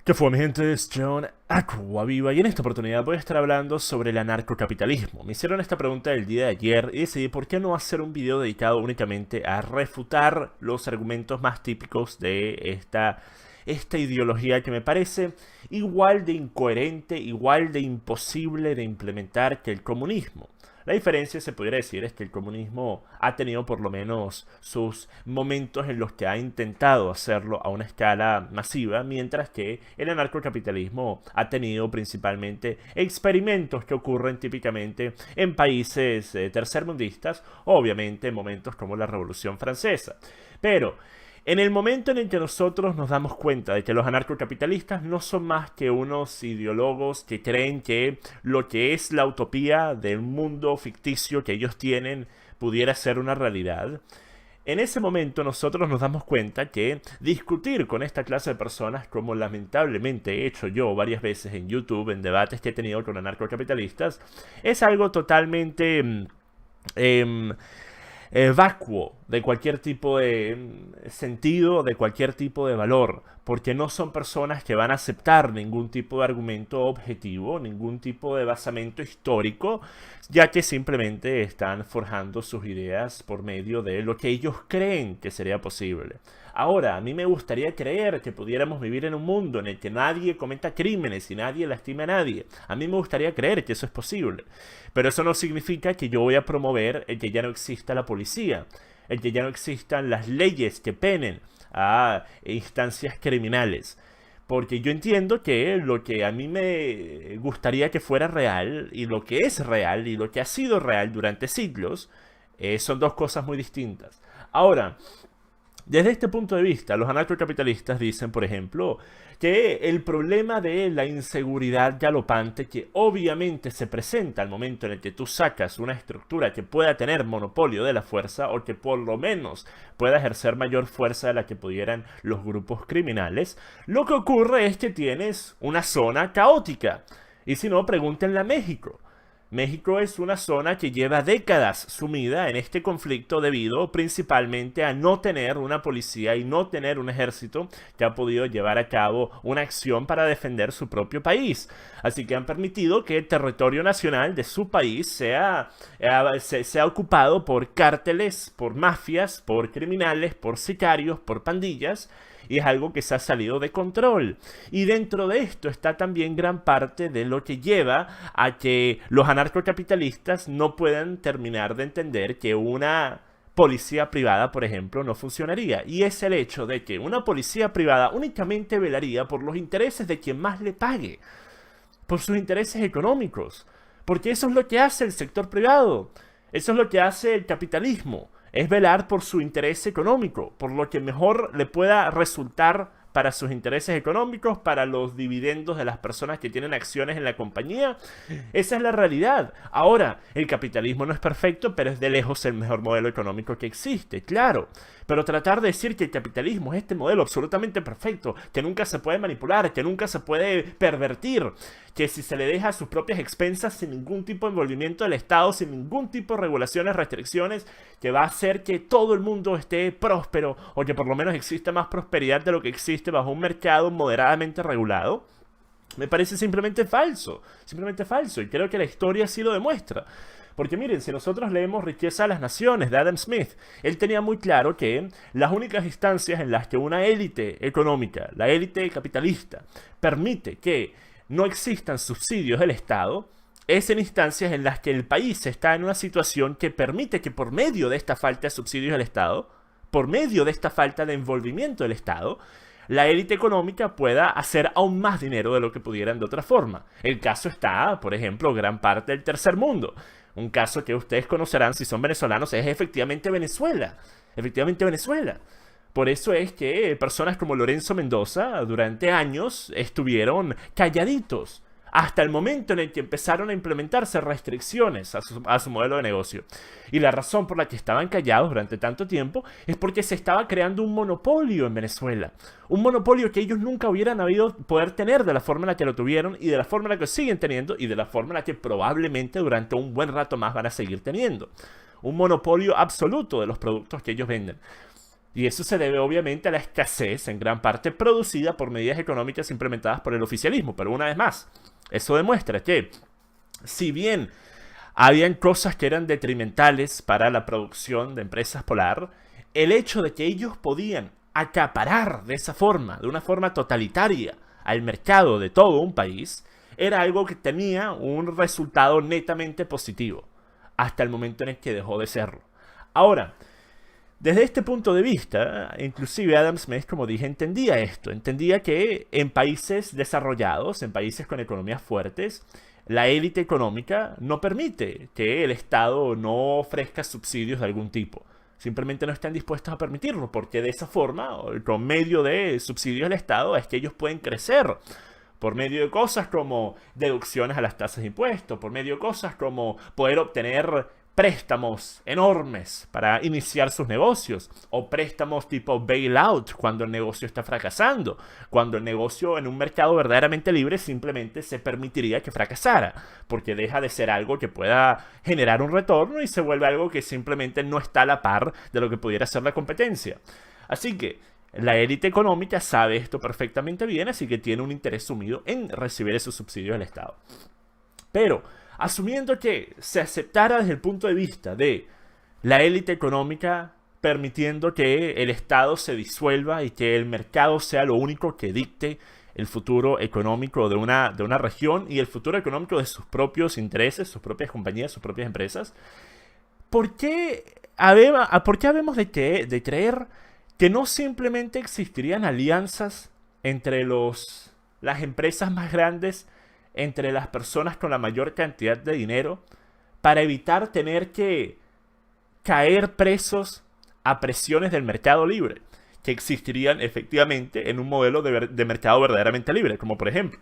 ¿Qué fue, mi gente? Es John Aquaviva y en esta oportunidad voy a estar hablando sobre el anarcocapitalismo. Me hicieron esta pregunta el día de ayer y decidí por qué no hacer un video dedicado únicamente a refutar los argumentos más típicos de esta ideología que me parece igual de incoherente, igual de imposible de implementar que el comunismo. La diferencia, se podría decir, es que el comunismo ha tenido por lo menos sus momentos en los que ha intentado hacerlo a una escala masiva, mientras que el anarcocapitalismo ha tenido principalmente experimentos que ocurren típicamente en países tercermundistas, obviamente en momentos como la Revolución Francesa. Pero en el momento en el que nosotros nos damos cuenta de que los anarcocapitalistas no son más que unos ideólogos que creen que lo que es la utopía del mundo ficticio que ellos tienen pudiera ser una realidad, en ese momento nosotros nos damos cuenta que discutir con esta clase de personas, como lamentablemente he hecho yo varias veces en YouTube, en debates que he tenido con anarcocapitalistas, es algo totalmente vacuo de cualquier tipo de sentido, de cualquier tipo de valor, porque no son personas que van a aceptar ningún tipo de argumento objetivo, ningún tipo de basamento histórico, ya que simplemente están forjando sus ideas por medio de lo que ellos creen que sería posible. Ahora, a mí me gustaría creer que pudiéramos vivir en un mundo en el que nadie cometa crímenes y nadie lastime a nadie. A mí me gustaría creer que eso es posible. Pero eso no significa que yo voy a promover el que ya no exista la policía, el que ya no existan las leyes que penen a instancias criminales. Porque yo entiendo que lo que a mí me gustaría que fuera real, y lo que es real, y lo que ha sido real durante siglos, son dos cosas muy distintas. Ahora, desde este punto de vista, los anarcocapitalistas dicen, por ejemplo, que el problema de la inseguridad galopante que obviamente se presenta al momento en el que tú sacas una estructura que pueda tener monopolio de la fuerza o que por lo menos pueda ejercer mayor fuerza de la que pudieran los grupos criminales, lo que ocurre es que tienes una zona caótica. Y si no, pregúntenle a México. México es una zona que lleva décadas sumida en este conflicto debido principalmente a no tener una policía y no tener un ejército que ha podido llevar a cabo una acción para defender su propio país. Así que han permitido que el territorio nacional de su país sea ocupado por cárteles, por mafias, por criminales, por sicarios, por pandillas. Y es algo que se ha salido de control. Y dentro de esto está también gran parte de lo que lleva a que los anarcocapitalistas no puedan terminar de entender que una policía privada, por ejemplo, no funcionaría. Y es el hecho de que una policía privada únicamente velaría por los intereses de quien más le pague, por sus intereses económicos. Porque eso es lo que hace el sector privado. Eso es lo que hace el capitalismo. Es velar por su interés económico, por lo que mejor le pueda resultar para sus intereses económicos, para los dividendos de las personas que tienen acciones en la compañía. Esa es la realidad. Ahora, el capitalismo no es perfecto, pero es de lejos el mejor modelo económico que existe, claro. Pero tratar de decir que el capitalismo es este modelo absolutamente perfecto, que nunca se puede manipular, que nunca se puede pervertir, que si se le deja a sus propias expensas sin ningún tipo de envolvimiento del Estado, sin ningún tipo de regulaciones, restricciones, que va a hacer que todo el mundo esté próspero, o que por lo menos exista más prosperidad de lo que existe bajo un mercado moderadamente regulado, me parece simplemente falso, y creo que la historia sí lo demuestra. Porque miren, si nosotros leemos Riqueza de las Naciones de Adam Smith, él tenía muy claro que las únicas instancias en las que una élite económica, la élite capitalista, permite que no existan subsidios del Estado, es en instancias en las que el país está en una situación que permite que por medio de esta falta de subsidios del Estado, por medio de esta falta de envolvimiento del Estado, la élite económica pueda hacer aún más dinero de lo que pudieran de otra forma. El caso está, por ejemplo, gran parte del tercer mundo. Un caso que ustedes conocerán si son venezolanos es efectivamente Venezuela. Efectivamente Venezuela. Por eso es que personas como Lorenzo Mendoza durante años estuvieron calladitos, hasta el momento en el que empezaron a implementarse restricciones a su modelo de negocio. Y la razón por la que estaban callados durante tanto tiempo es porque se estaba creando un monopolio en Venezuela. Un monopolio que ellos nunca hubieran habido poder tener de la forma en la que lo tuvieron y de la forma en la que lo siguen teniendo y de la forma en la que probablemente durante un buen rato más van a seguir teniendo. Un monopolio absoluto de los productos que ellos venden. Y eso se debe obviamente a la escasez, en gran parte producida por medidas económicas implementadas por el oficialismo. Pero una vez más, eso demuestra que, si bien habían cosas que eran detrimentales para la producción de Empresas Polar, el hecho de que ellos podían acaparar de esa forma, de una forma totalitaria, al mercado de todo un país, era algo que tenía un resultado netamente positivo, hasta el momento en el que dejó de serlo. Ahora, desde este punto de vista, inclusive Adam Smith, como dije, entendía esto. Entendía que en países desarrollados, en países con economías fuertes, la élite económica no permite que el Estado no ofrezca subsidios de algún tipo. Simplemente no están dispuestos a permitirlo, porque de esa forma, con medio de subsidios del Estado, es que ellos pueden crecer. Por medio de cosas como deducciones a las tasas de impuestos, por medio de cosas como poder obtener préstamos enormes para iniciar sus negocios, o préstamos tipo bailout cuando el negocio está fracasando, cuando el negocio en un mercado verdaderamente libre simplemente se permitiría que fracasara, porque deja de ser algo que pueda generar un retorno y se vuelve algo que simplemente no está a la par de lo que pudiera ser la competencia. Así que la élite económica sabe esto perfectamente bien, así que tiene un interés sumido en recibir esos subsidios del Estado. Pero asumiendo que se aceptara desde el punto de vista de la élite económica, permitiendo que el Estado se disuelva y que el mercado sea lo único que dicte el futuro económico de una región y el futuro económico de sus propios intereses, sus propias compañías, sus propias empresas, ¿por qué habemos de creer que no simplemente existirían alianzas entre las empresas más grandes, entre las personas con la mayor cantidad de dinero, para evitar tener que caer presos a presiones del mercado libre, que existirían efectivamente en un modelo de mercado verdaderamente libre? Como por ejemplo,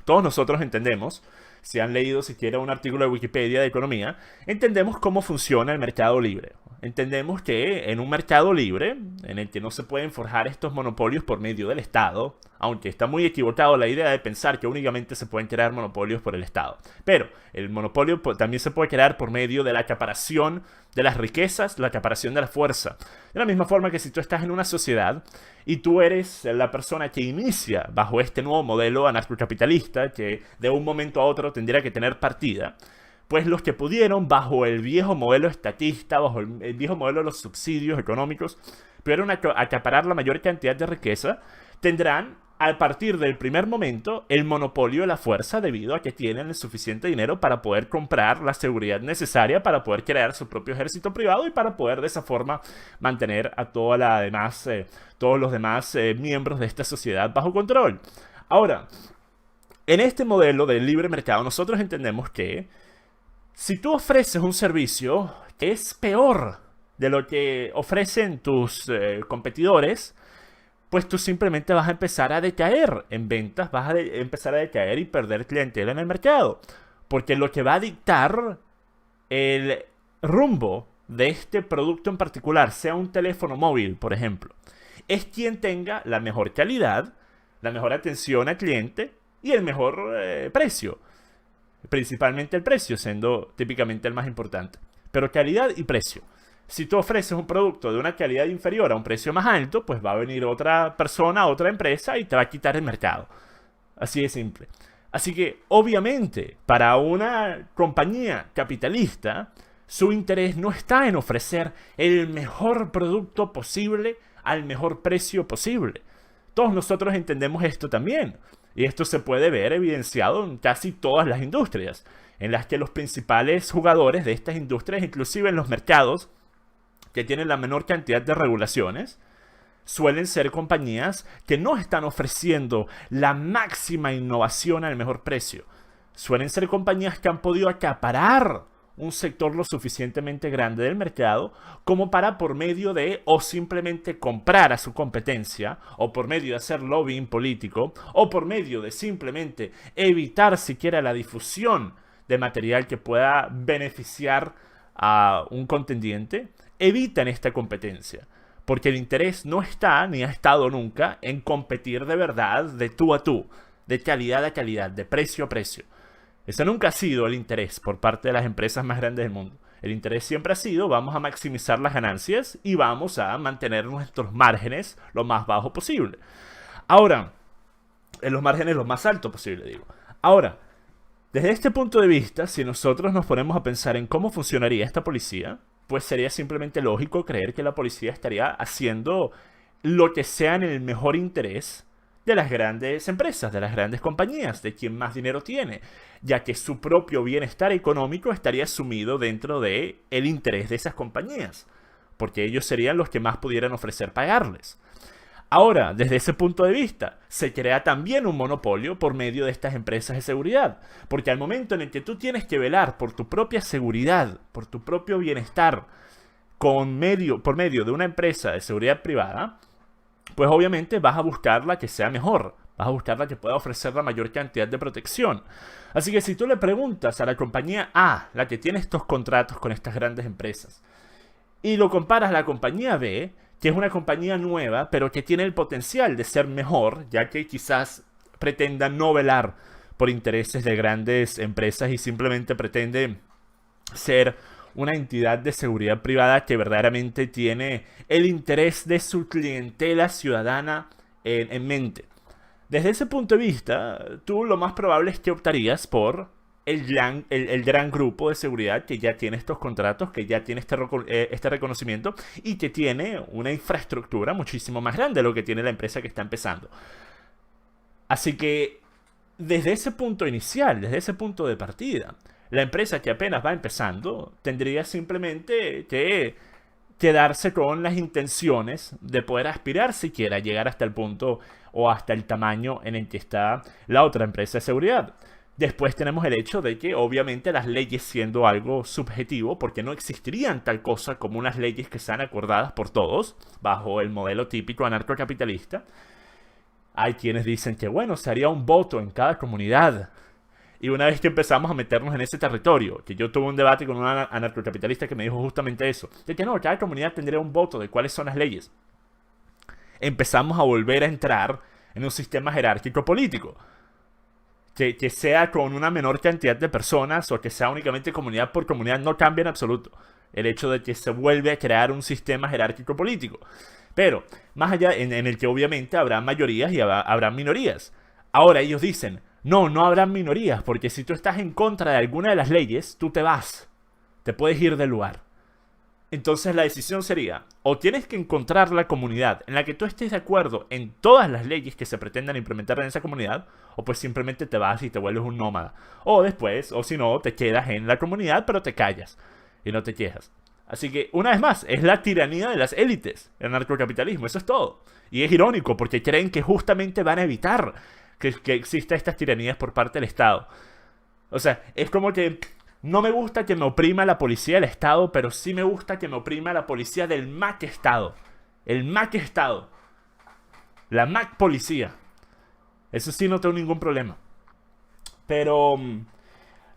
todos nosotros entendemos, si han leído siquiera un artículo de Wikipedia de economía, entendemos cómo funciona el mercado libre. Entendemos que en un mercado libre, en el que no se pueden forjar estos monopolios por medio del Estado, aunque está muy equivocado la idea de pensar que únicamente se pueden crear monopolios por el Estado. Pero el monopolio también se puede crear por medio de la acaparación de las riquezas, la acaparación de la fuerza. De la misma forma que si tú estás en una sociedad y tú eres la persona que inicia bajo este nuevo modelo anarcocapitalista, que de un momento a otro tendría que tener partida, pues los que pudieron, bajo el viejo modelo estatista, bajo el viejo modelo de los subsidios económicos, pudieron acaparar la mayor cantidad de riqueza, tendrán, a partir del primer momento, el monopolio de la fuerza debido a que tienen el suficiente dinero para poder comprar la seguridad necesaria para poder crear su propio ejército privado y para poder de esa forma mantener a todos los demás miembros de esta sociedad bajo control. Ahora, en este modelo del libre mercado nosotros entendemos que si tú ofreces un servicio que es peor de lo que ofrecen tus competidores, pues tú simplemente vas a empezar a decaer en ventas, vas a empezar a decaer y perder clientela en el mercado. Porque lo que va a dictar el rumbo de este producto en particular, sea un teléfono móvil, por ejemplo, es quien tenga la mejor calidad, la mejor atención al cliente y el mejor precio. Principalmente el precio, siendo típicamente el más importante. Pero calidad y precio. Si tú ofreces un producto de una calidad inferior a un precio más alto, pues va a venir otra persona, otra empresa y te va a quitar el mercado. Así de simple. Así que, obviamente, para una compañía capitalista, su interés no está en ofrecer el mejor producto posible al mejor precio posible. Todos nosotros entendemos esto también. Y esto se puede ver evidenciado en casi todas las industrias, en las que los principales jugadores de estas industrias, inclusive en los mercados que tienen la menor cantidad de regulaciones, suelen ser compañías que no están ofreciendo la máxima innovación al mejor precio. Suelen ser compañías que han podido acaparar un sector lo suficientemente grande del mercado como para, por medio de o simplemente comprar a su competencia, o por medio de hacer lobbying político, o por medio de simplemente evitar siquiera la difusión de material que pueda beneficiar a un contendiente, evitan esta competencia. Porque el interés no está, ni ha estado nunca, en competir de verdad, de tú a tú, de calidad a calidad, de precio a precio. Ese nunca ha sido el interés por parte de las empresas más grandes del mundo. El interés siempre ha sido, vamos a maximizar las ganancias y vamos a mantener nuestros márgenes lo más bajo posible. Ahora, en los márgenes lo más alto posible, digo. Ahora, desde este punto de vista, si nosotros nos ponemos a pensar en cómo funcionaría esta policía, pues sería simplemente lógico creer que la policía estaría haciendo lo que sea en el mejor interés de las grandes empresas, de las grandes compañías, de quien más dinero tiene, ya que su propio bienestar económico estaría sumido dentro de el interés de esas compañías, porque ellos serían los que más pudieran ofrecer pagarles. Ahora, desde ese punto de vista, se crea también un monopolio por medio de estas empresas de seguridad, porque al momento en el que tú tienes que velar por tu propia seguridad, por tu propio bienestar, por medio de una empresa de seguridad privada, pues obviamente vas a buscar la que sea mejor, vas a buscar la que pueda ofrecer la mayor cantidad de protección. Así que si tú le preguntas a la compañía A, la que tiene estos contratos con estas grandes empresas, y lo comparas a la compañía B, que es una compañía nueva, pero que tiene el potencial de ser mejor, ya que quizás pretenda no velar por intereses de grandes empresas y simplemente pretende ser una entidad de seguridad privada que verdaderamente tiene el interés de su clientela ciudadana en mente. Desde ese punto de vista, tú lo más probable es que optarías por el gran grupo de seguridad que ya tiene estos contratos, que ya tiene este reconocimiento y que tiene una infraestructura muchísimo más grande de lo que tiene la empresa que está empezando. Así que, desde ese punto inicial, desde ese punto de partida, la empresa que apenas va empezando tendría simplemente que quedarse con las intenciones de poder aspirar siquiera a llegar hasta el punto o hasta el tamaño en el que está la otra empresa de seguridad. Después tenemos el hecho de que obviamente las leyes siendo algo subjetivo, porque no existirían tal cosa como unas leyes que sean acordadas por todos, bajo el modelo típico anarcocapitalista. Hay quienes dicen que bueno, se haría un voto en cada comunidad. Y una vez que empezamos a meternos en ese territorio, que yo tuve un debate con un anarcocapitalista que me dijo justamente eso, de que no, cada comunidad tendría un voto de cuáles son las leyes. Empezamos a volver a entrar en un sistema jerárquico político. Que sea con una menor cantidad de personas o que sea únicamente comunidad por comunidad no cambia en absoluto el hecho de que se vuelve a crear un sistema jerárquico político. Pero, más allá en el que obviamente habrá mayorías y habrá minorías. Ahora ellos dicen, no habrán minorías, porque si tú estás en contra de alguna de las leyes, tú te vas. Te puedes ir del lugar. Entonces la decisión sería, o tienes que encontrar la comunidad en la que tú estés de acuerdo en todas las leyes que se pretendan implementar en esa comunidad, o pues simplemente te vas y te vuelves un nómada. O después, o si no, te quedas en la comunidad pero te callas y no te quejas. Así que, una vez más, es la tiranía de las élites, el narcocapitalismo, eso es todo. Y es irónico porque creen que justamente van a evitar que exista estas tiranías por parte del Estado. O sea, es como que no me gusta que me oprima la policía del Estado, pero sí me gusta que me oprima la policía del Mac Estado. El Mac Estado. La Mac Policía. Eso sí no tengo ningún problema. Pero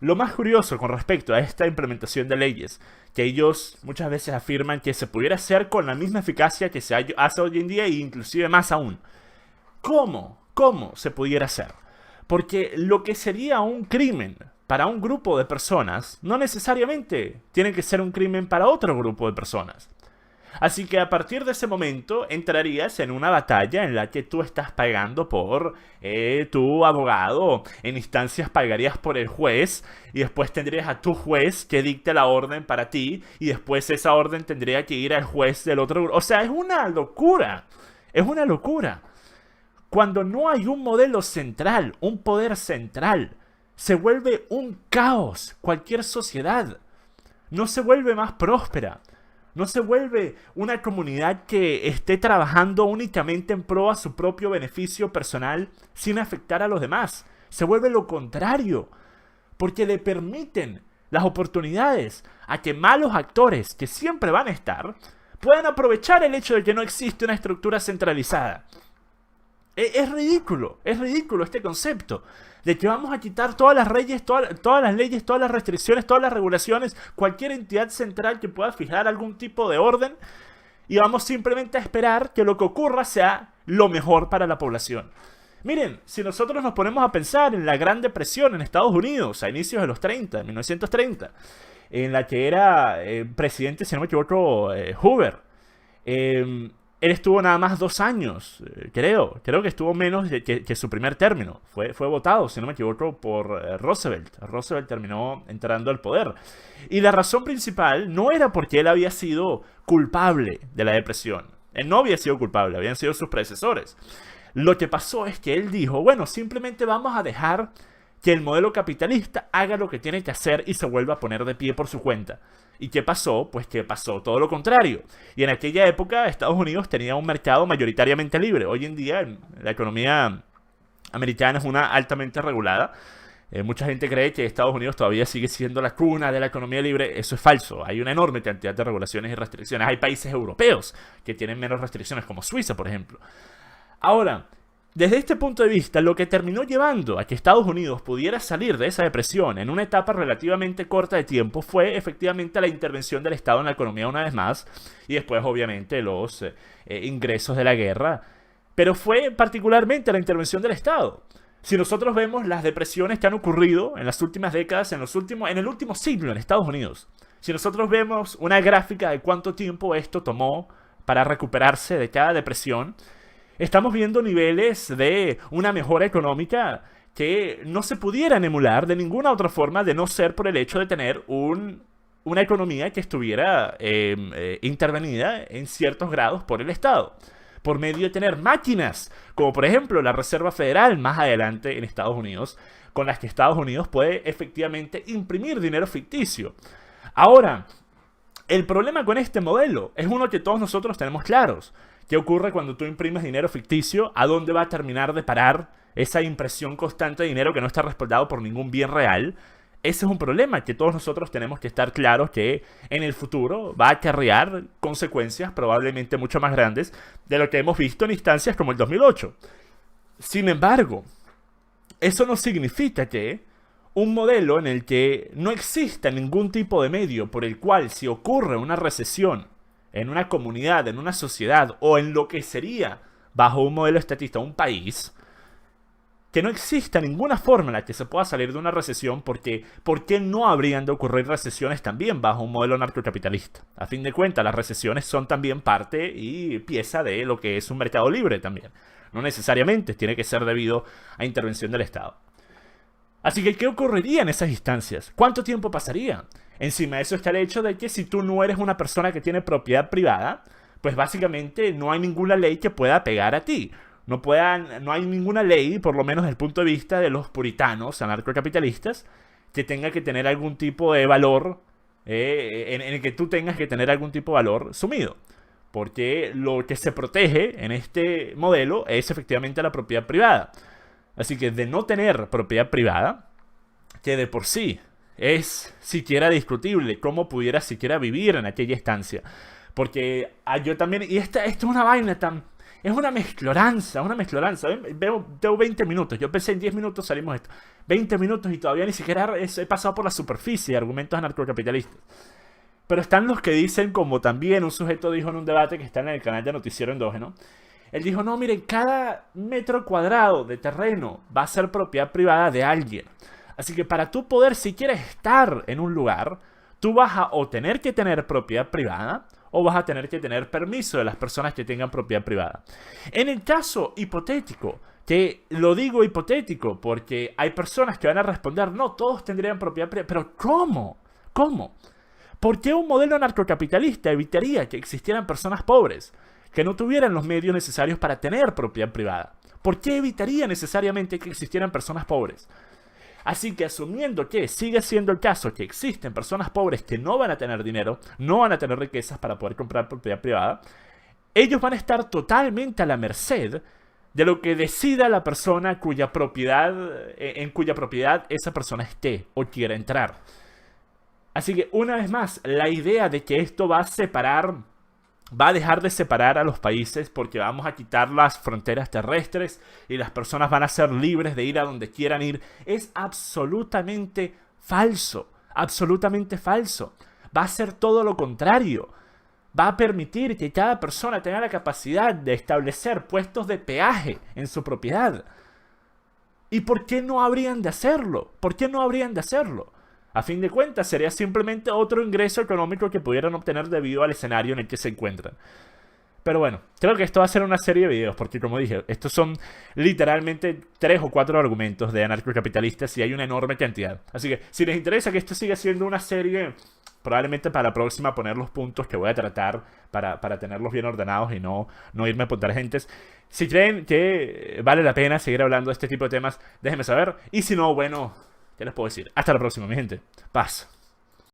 lo más curioso con respecto a esta implementación de leyes, que ellos muchas veces afirman que se pudiera hacer con la misma eficacia que se hace hoy en día e inclusive más aún. ¿Cómo se pudiera hacer? Porque lo que sería un crimen para un grupo de personas no necesariamente tiene que ser un crimen para otro grupo de personas. Así que a partir de ese momento entrarías en una batalla en la que tú estás pagando por tu abogado, en instancias pagarías por el juez y después tendrías a tu juez que dicte la orden para ti y después esa orden tendría que ir al juez del otro grupo. O sea, es una locura, es una locura. Cuando no hay un modelo central, un poder central, se vuelve un caos cualquier sociedad. No se vuelve más próspera. No se vuelve una comunidad que esté trabajando únicamente en pro a su propio beneficio personal sin afectar a los demás. Se vuelve lo contrario. Porque le permiten las oportunidades a que malos actores, que siempre van a estar, puedan aprovechar el hecho de que no existe una estructura centralizada. Es ridículo este concepto de que vamos a quitar todas las leyes, todas las restricciones, todas las regulaciones, cualquier entidad central que pueda fijar algún tipo de orden y vamos simplemente a esperar que lo que ocurra sea lo mejor para la población. Miren, si nosotros nos ponemos a pensar en la Gran Depresión en Estados Unidos a inicios de los 30, 1930, en la que era presidente, si no me equivoco, Hoover. Él estuvo nada más 2 años, creo que estuvo menos que su primer término. Fue votado, si no me equivoco, por Roosevelt. Roosevelt terminó entrando al poder. Y la razón principal no era porque él había sido culpable de la depresión. Él no había sido culpable, habían sido sus predecesores. Lo que pasó es que él dijo, bueno, simplemente vamos a dejar que el modelo capitalista haga lo que tiene que hacer y se vuelva a poner de pie por su cuenta. ¿Y qué pasó? Pues que pasó todo lo contrario. Y en aquella época Estados Unidos tenía un mercado mayoritariamente libre. Hoy en día la economía americana es una altamente regulada. Mucha gente cree que Estados Unidos todavía sigue siendo la cuna de la economía libre. Eso es falso. Hay una enorme cantidad de regulaciones y restricciones. Hay países europeos que tienen menos restricciones, como Suiza, por ejemplo. Ahora, desde este punto de vista, lo que terminó llevando a que Estados Unidos pudiera salir de esa depresión en una etapa relativamente corta de tiempo fue efectivamente la intervención del Estado en la economía una vez más y después obviamente los ingresos de la guerra, pero fue particularmente la intervención del Estado. Si nosotros vemos las depresiones que han ocurrido en las últimas décadas, en el último siglo en Estados Unidos, si nosotros vemos una gráfica de cuánto tiempo esto tomó para recuperarse de cada depresión, estamos viendo niveles de una mejora económica que no se pudieran emular de ninguna otra forma de no ser por el hecho de tener una economía que estuviera intervenida en ciertos grados por el Estado. Por medio de tener máquinas, como por ejemplo la Reserva Federal más adelante en Estados Unidos, con las que Estados Unidos puede efectivamente imprimir dinero ficticio. Ahora, el problema con este modelo es uno que todos nosotros tenemos claros. ¿Qué ocurre cuando tú imprimes dinero ficticio? ¿A dónde va a terminar de parar esa impresión constante de dinero que no está respaldado por ningún bien real? Ese es un problema que todos nosotros tenemos que estar claros que en el futuro va a acarrear consecuencias probablemente mucho más grandes de lo que hemos visto en instancias como el 2008. Sin embargo, eso no significa que un modelo en el que no exista ningún tipo de medio por el cual si ocurre una recesión en una comunidad, en una sociedad o en lo que sería bajo un modelo estatista un país, que no exista ninguna forma en la que se pueda salir de una recesión porque ¿por qué no habrían de ocurrir recesiones también bajo un modelo narcocapitalista? A fin de cuentas, las recesiones son también parte y pieza de lo que es un mercado libre también. No necesariamente tiene que ser debido a intervención del Estado. Así que, ¿qué ocurriría en esas instancias? ¿Cuánto tiempo pasaría? Encima de eso está el hecho de que si tú no eres una persona que tiene propiedad privada, pues básicamente no hay ninguna ley que pueda pegar a ti. No hay ninguna ley, por lo menos desde el punto de vista de los puritanos anarcocapitalistas, que tenga que tener algún tipo de valor, en el que tú tengas que tener algún tipo de valor sumido. Porque lo que se protege en este modelo es efectivamente la propiedad privada. Así que de no tener propiedad privada, que de por sí es siquiera discutible cómo pudiera siquiera vivir en aquella estancia. Porque yo también, y esto es una vaina tan... Es una mezcloranza. Tengo 20 minutos. Yo pensé en 10 minutos salimos de esto. 20 minutos y todavía ni siquiera he pasado por la superficie de argumentos anarcocapitalistas. Pero están los que dicen, como también un sujeto dijo en un debate que está en el canal de Noticiero Endógeno. Él dijo, no, miren, cada metro cuadrado de terreno va a ser propiedad privada de alguien. Así que para tú poder siquiera estar en un lugar, tú vas a o tener que tener propiedad privada o vas a tener que tener permiso de las personas que tengan propiedad privada. En el caso hipotético, que lo digo hipotético porque hay personas que van a responder, no, todos tendrían propiedad privada. Pero ¿cómo? ¿Cómo? ¿Por qué un modelo narcocapitalista evitaría que existieran personas pobres que no tuvieran los medios necesarios para tener propiedad privada? ¿Por qué evitaría necesariamente que existieran personas pobres? Así que asumiendo que sigue siendo el caso que existen personas pobres que no van a tener dinero, no van a tener riquezas para poder comprar propiedad privada, ellos van a estar totalmente a la merced de lo que decida la persona en cuya propiedad esa persona esté o quiera entrar. Así que una vez más, la idea de que esto va a dejar de separar a los países porque vamos a quitar las fronteras terrestres y las personas van a ser libres de ir a donde quieran ir, es absolutamente falso, absolutamente falso. Va a ser todo lo contrario. Va a permitir que cada persona tenga la capacidad de establecer puestos de peaje en su propiedad. ¿Y por qué no habrían de hacerlo? ¿Por qué no habrían de hacerlo? A fin de cuentas, sería simplemente otro ingreso económico que pudieran obtener debido al escenario en el que se encuentran. Pero bueno, creo que esto va a ser una serie de videos, porque como dije, estos son literalmente 3 o 4 argumentos de anarcocapitalistas y hay una enorme cantidad. Así que si les interesa que esto siga siendo una serie, probablemente para la próxima poner los puntos que voy a tratar para tenerlos bien ordenados y no irme por tangentes. Si creen que vale la pena seguir hablando de este tipo de temas, déjenme saber. Y si no, bueno, ¿qué les puedo decir? Hasta la próxima, mi gente. Paz.